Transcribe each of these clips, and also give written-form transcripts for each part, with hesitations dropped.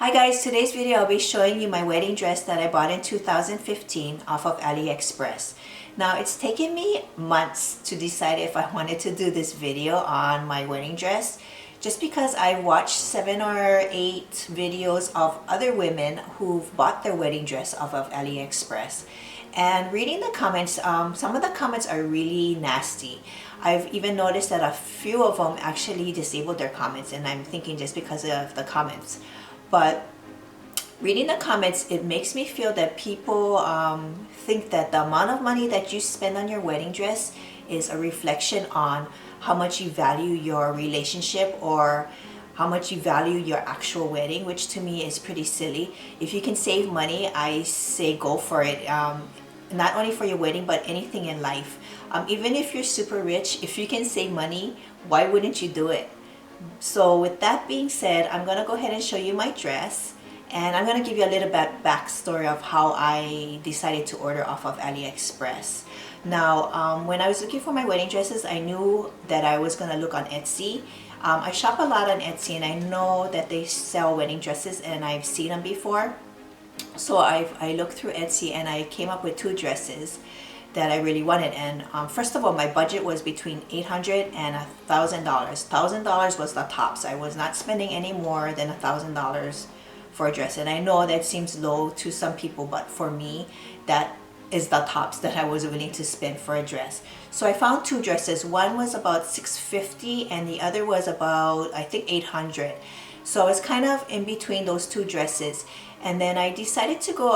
Hi guys, today's video I'll be showing you my wedding dress that I bought in 2015 off of Aliexpress. Now it's taken me months to decide if I wanted to do this video on my wedding dress, just because I watched 7 or 8 videos of other women who've bought their wedding dress off of Aliexpress. And reading the comments, some of the comments are really nasty. I've even noticed that a few of them actually disabled their comments, and I'm thinking just because of the comments. But reading the comments, it makes me feel that people think that the amount of money that you spend on your wedding dress is a reflection on how much you value your relationship or how much you value your actual wedding, which to me is pretty silly. If you can save money, I say go for it. Not only for your wedding, but anything in life. Even if you're super rich, if you can save money, why wouldn't you do it? So with that being said, I'm going to go ahead and show you my dress, and I'm going to give you a little bit backstory of how I decided to order off of Aliexpress. Now, when I was looking for my wedding dresses, I knew that I was going to look on Etsy. I shop a lot on Etsy, and I know that they sell wedding dresses, and I've seen them before. So I looked through Etsy, and I came up with 2 dresses that I really wanted. And first of all, my budget was between $800 and $1,000. $1,000 was the tops. I was not spending any more than $1,000 for a dress. And I know that seems low to some people, but for me, that is the tops that I was willing to spend for a dress. So I found 2 dresses. One was about $650 and the other was about, I think, $800. So I was kind of in between those 2 dresses. And then I decided to go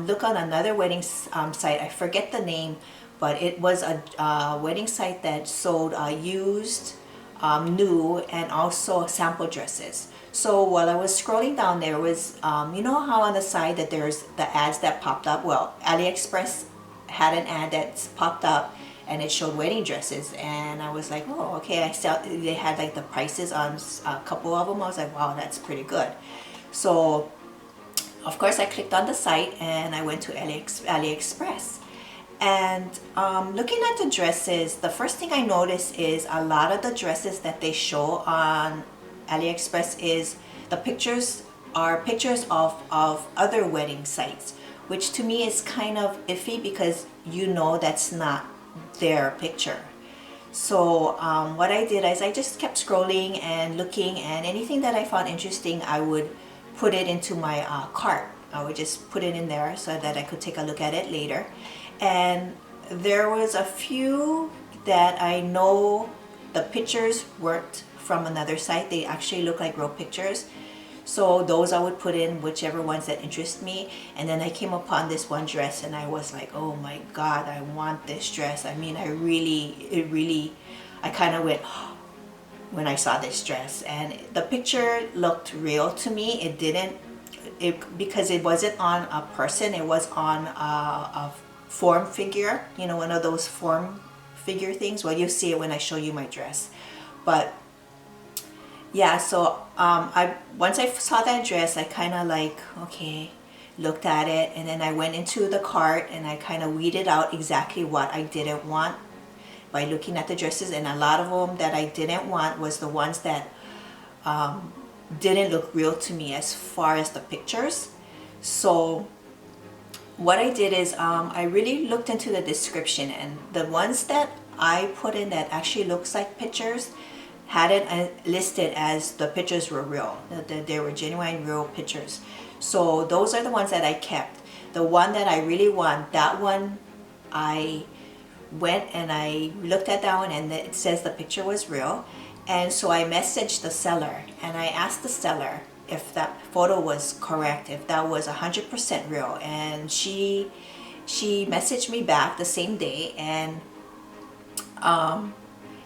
look on another wedding site. I forget the name, but it was a wedding site that sold used, new, and also sample dresses. So while I was scrolling down, there was, you know how on the side that there's the ads that popped up? Well, Aliexpress had an ad that popped up, and it showed wedding dresses, and I was like, oh, okay. I saw they had like the prices on a couple of them. I was like, wow, that's pretty good. So of course I clicked on the site and I went to Aliexpress. And looking at the dresses, the first thing I noticed is a lot of the dresses that they show on Aliexpress is the pictures are pictures of other wedding sites, which to me is kind of iffy because you know that's not their picture. So what I did is I just kept scrolling and looking, and anything that I found interesting I would put it into my cart. I would just put it in there so that I could take a look at it later. And there was a few that I know the pictures weren't from another site. They actually look like real pictures. So those I would put in, whichever ones that interest me. And then I came upon this one dress and I was like, oh my God, I want this dress. I mean, I kind of went, when I saw this dress, and the picture looked real to me. It didn't, because it wasn't on a person, it was on a form figure, you know, one of those form figure things. Well, you'll see it when I show you my dress. But yeah, so once I saw that dress, I kind of like, okay, looked at it, and then I went into the cart and I kind of weeded out exactly what I didn't want by looking at the dresses. And a lot of them that I didn't want was the ones that didn't look real to me as far as the pictures. So what I did is I really looked into the description, and the ones that I put in that actually looks like pictures had it listed as the pictures were real, that they were genuine real pictures. So those are the ones that I kept. The one that I really want, that one I went and I looked at that one, and it says the picture was real. And so I messaged the seller and I asked the seller if that photo was correct, if that was 100% real. And she messaged me back the same day, and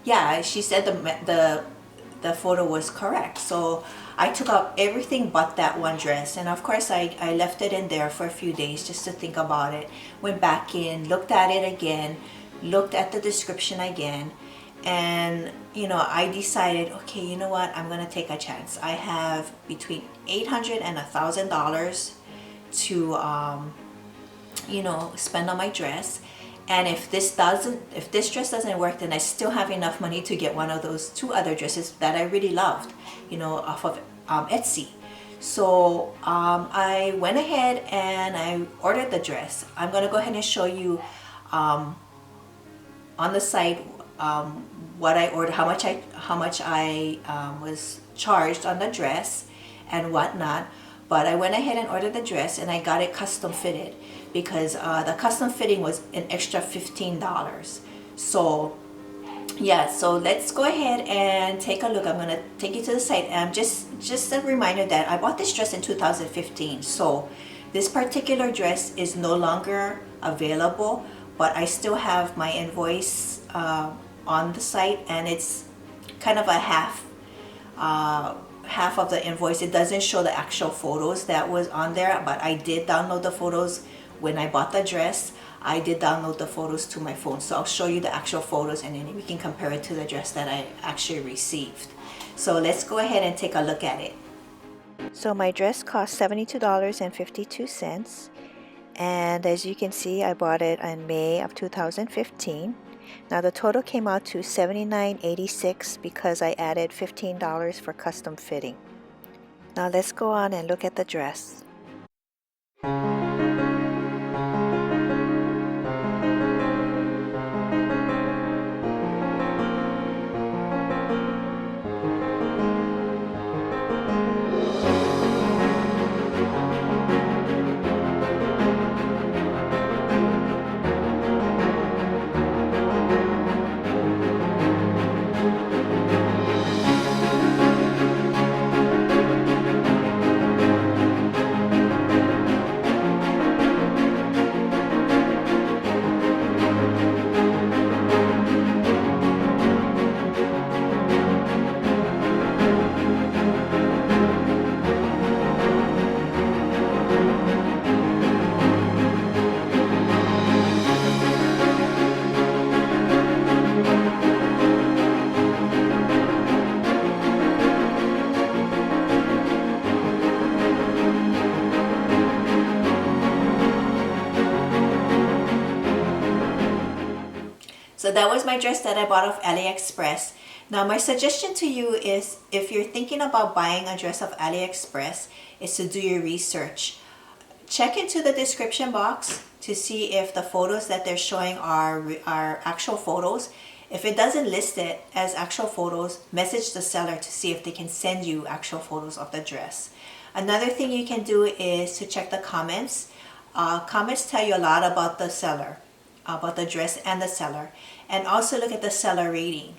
yeah, she said the photo was correct. So I took out everything but that one dress, and of course I left it in there for a few days just to think about it. Went back in, looked at it again, looked at the description again, and you know, I decided, okay, you know what, I'm gonna take a chance. I have between $800 and $1,000 to you know, spend on my dress. And if this dress doesn't work, then I still have enough money to get one of those 2 other dresses that I really loved, you know, off of Etsy. So I went ahead and I ordered the dress. I'm gonna go ahead and show you on the site what I ordered, how much I was charged on the dress and whatnot. But I went ahead and ordered the dress, and I got it custom fitted because the custom fitting was an extra $15. So yeah, so let's go ahead and take a look. I'm gonna take you to the site, and just a reminder that I bought this dress in 2015. So this particular dress is no longer available, but I still have my invoice on the site, and it's kind of a half of the invoice. It doesn't show the actual photos that was on there, but I did download the photos when I bought the dress. I did download the photos to my phone, so I'll show you the actual photos, and then we can compare it to the dress that I actually received. So let's go ahead and take a look at it. So my dress cost $72.52, and as you can see, I bought it in May of 2015. Now the total came out to $79.86 because I added $15 for custom fitting. Now let's go on and look at the dress. So that was my dress that I bought off Aliexpress. Now my suggestion to you is, if you're thinking about buying a dress off Aliexpress, is to do your research. Check into the description box to see if the photos that they're showing are actual photos. If it doesn't list it as actual photos, message the seller to see if they can send you actual photos of the dress. Another thing you can do is to check the comments. Comments tell you a lot about the seller, about the dress and the seller, and also look at the seller rating.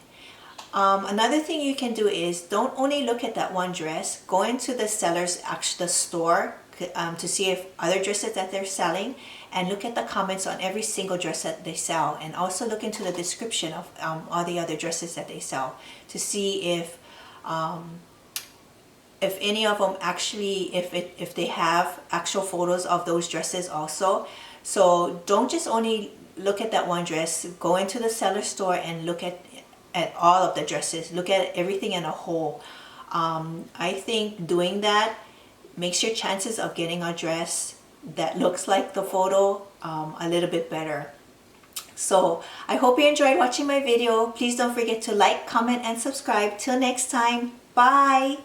Another thing you can do is, don't only look at that one dress, go into the seller's the store to see if other dresses that they're selling, and look at the comments on every single dress that they sell, and also look into the description of all the other dresses that they sell to see if any of them actually, if they have actual photos of those dresses also. So don't just only look at that one dress. Go into the seller store and look at all of the dresses. Look at everything in a whole. I think doing that makes your chances of getting a dress that looks like the photo a little bit better. So I hope you enjoyed watching my video. Please don't forget to like, comment, and subscribe. Till next time, bye.